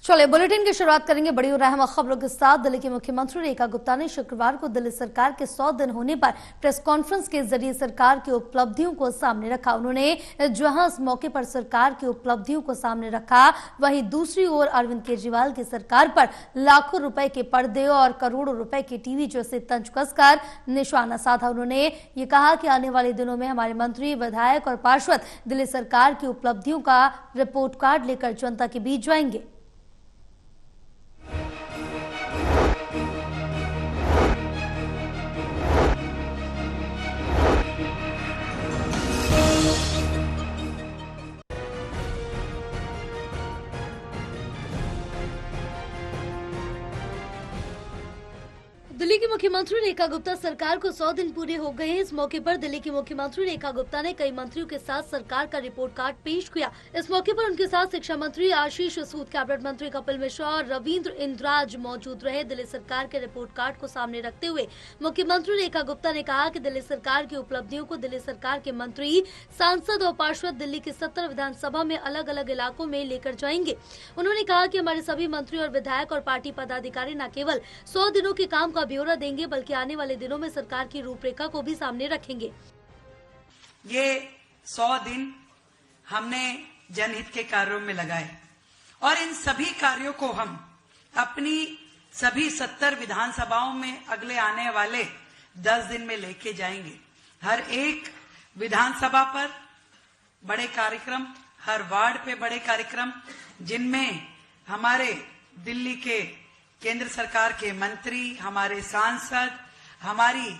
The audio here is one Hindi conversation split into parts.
चलिए बुलेटिन की शुरुआत करेंगे बड़ी और अहम खबरों के साथ। दिल्ली की मुख्यमंत्री रेखा गुप्ता ने शुक्रवार को दिल्ली सरकार के 100 दिन होने पर प्रेस कॉन्फ्रेंस के जरिए सरकार की उपलब्धियों को सामने रखा। उन्होंने जहां इस मौके पर सरकार की उपलब्धियों को सामने रखा, वहीं दूसरी ओर अरविंद केजरीवाल की सरकार पर लाखों रुपए के पर्दे और करोड़ों रुपए के टीवी जैसे तंज कसकर निशाना साधा। उन्होंने ये कहा कि आने वाले दिनों में हमारे मंत्री, विधायक और पार्षद दिल्ली सरकार की उपलब्धियों का रिपोर्ट कार्ड लेकर जनता के बीच जाएंगे। दिल्ली की मुख्यमंत्री रेखा गुप्ता सरकार को 100 दिन पूरे हो गए हैं। इस मौके पर दिल्ली की मुख्यमंत्री रेखा गुप्ता ने कई मंत्रियों के साथ सरकार का रिपोर्ट कार्ड पेश किया। इस मौके पर उनके साथ शिक्षा मंत्री आशीष सूद, कैबिनेट मंत्री कपिल मिश्रा और रविंद्र इंद्राज मौजूद रहे। दिल्ली सरकार के रिपोर्ट कार्ड को सामने रखते हुए मुख्यमंत्री रेखा गुप्ता ने कहा कि दिल्ली सरकार की उपलब्धियों को दिल्ली सरकार के मंत्री, सांसद और पार्षद दिल्ली की 70 विधानसभा में अलग अलग इलाकों में लेकर जाएंगे। उन्होंने कहा कि हमारे सभी मंत्री और विधायक और पार्टी पदाधिकारी न केवल 100 दिनों के काम का ब्यौरा देंगे, बल्कि आने वाले दिनों में सरकार की रूपरेखा को भी सामने रखेंगे। ये 100 दिन हमने जनहित के कार्यों में लगाए और इन सभी कार्यों को हम अपनी सभी 70 विधानसभाओं में अगले आने वाले 10 दिन में लेके जाएंगे। हर एक विधानसभा पर बड़े कार्यक्रम, हर वार्ड पे बड़े कार्यक्रम, जिनमें हमारे दिल्ली के केंद्र सरकार के मंत्री, हमारे सांसद, हमारी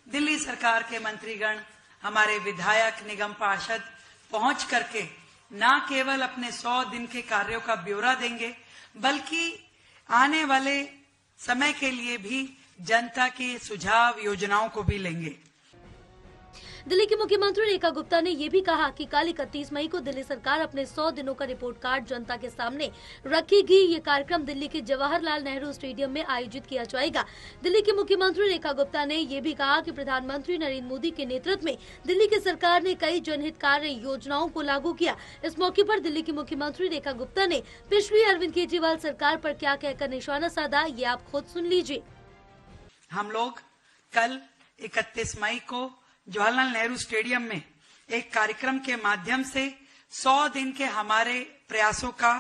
दिल्ली सरकार के मंत्रीगण, हमारे विधायक, निगम पार्षद पहुंच करके न केवल अपने 100 दिन के कार्यों का ब्यौरा देंगे, बल्कि आने वाले समय के लिए भी जनता के सुझाव, योजनाओं को भी लेंगे। दिल्ली की मुख्यमंत्री रेखा गुप्ता ने ये भी कहा कि कल 31 मई को दिल्ली सरकार अपने 100 दिनों का रिपोर्ट कार्ड जनता के सामने रखेगी। ये कार्यक्रम दिल्ली के जवाहरलाल नेहरू स्टेडियम में आयोजित किया जाएगा। दिल्ली की मुख्यमंत्री रेखा गुप्ता ने ये भी कहा कि प्रधानमंत्री नरेंद्र मोदी के नेतृत्व में दिल्ली की सरकार ने कई जनहित कार्य योजनाओं को लागू किया। इस मौके पर दिल्ली की मुख्यमंत्री रेखा गुप्ता ने पिछली अरविंद केजरीवाल सरकार पर क्या कहकर निशाना साधा, ये आप खुद सुन लीजिए। हम लोग कल 31 मई को जवाहरलाल नेहरू स्टेडियम में एक कार्यक्रम के माध्यम से 100 दिन के हमारे प्रयासों का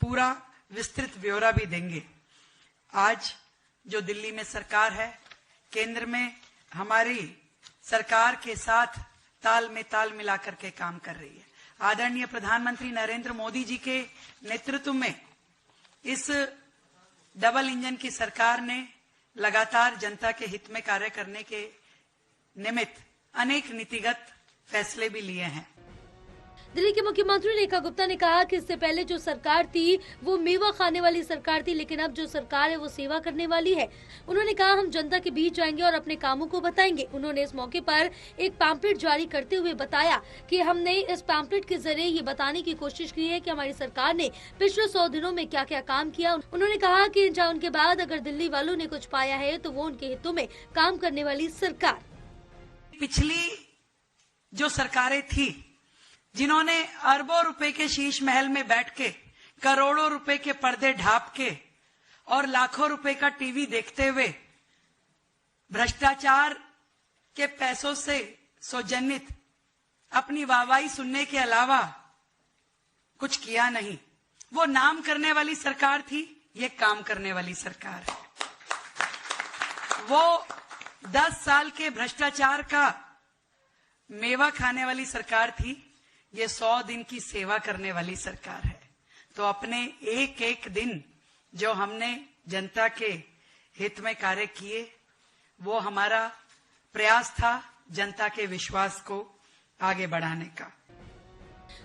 पूरा विस्तृत ब्यौरा भी देंगे। आज जो दिल्ली में सरकार है, केंद्र में हमारी सरकार के साथ ताल में ताल मिलाकर के काम कर रही है। आदरणीय प्रधानमंत्री नरेंद्र मोदी जी के नेतृत्व में इस डबल इंजन की सरकार ने लगातार जनता के हित में कार्य करने के निमित्त अनेक नीतिगत फैसले भी लिए हैं। दिल्ली के मुख्यमंत्री रेखा गुप्ता ने कहा कि इससे पहले जो सरकार थी वो मेवा खाने वाली सरकार थी, लेकिन अब जो सरकार है वो सेवा करने वाली है। उन्होंने कहा हम जनता के बीच जाएंगे और अपने कामों को बताएंगे। उन्होंने इस मौके पर एक पैम्पलेट जारी करते हुए बताया कि हमने इस पैम्पलेट के जरिए ये बताने की कोशिश की है कि हमारी सरकार ने पिछले 100 दिनों में क्या क्या काम किया। उन्होंने कहा कि उनके बाद अगर दिल्ली वालों ने कुछ पाया है तो वो उनके हितों में काम करने वाली सरकार। पिछली जो सरकारें थी, जिन्होंने अरबों रुपए के शीश महल में बैठ के, करोड़ों रुपए के पर्दे ढाप के और लाखों रुपए का टीवी देखते हुए भ्रष्टाचार के पैसों से सौजन्यित अपनी वाहवाही सुनने के अलावा कुछ किया नहीं, वो नाम करने वाली सरकार थी। ये काम करने वाली सरकार है। वो 10 साल के भ्रष्टाचार का मेवा खाने वाली सरकार थी। ये 100 दिन की सेवा करने वाली सरकार है। तो अपने एक एक दिन जो हमने जनता के हित में कार्य किए, वो हमारा प्रयास था जनता के विश्वास को आगे बढ़ाने का।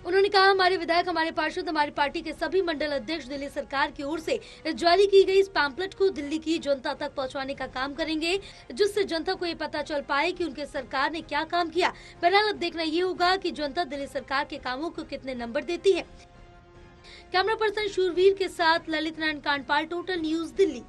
उन्होंने कहा हमारे विधायक, हमारे पार्षद, हमारी पार्टी के सभी मंडल अध्यक्ष दिल्ली सरकार की ओर से जारी की गई इस पैम्पलेट को दिल्ली की जनता तक पहुंचाने का काम करेंगे, जिससे जनता को ये पता चल पाए कि उनके सरकार ने क्या काम किया। बहरहाल अब देखना ये होगा कि जनता दिल्ली सरकार के कामों को कितने नंबर देती है। कैमरा पर्सन शूरवीर के साथ ललित नारायण कांडपाल, टोटल न्यूज, दिल्ली।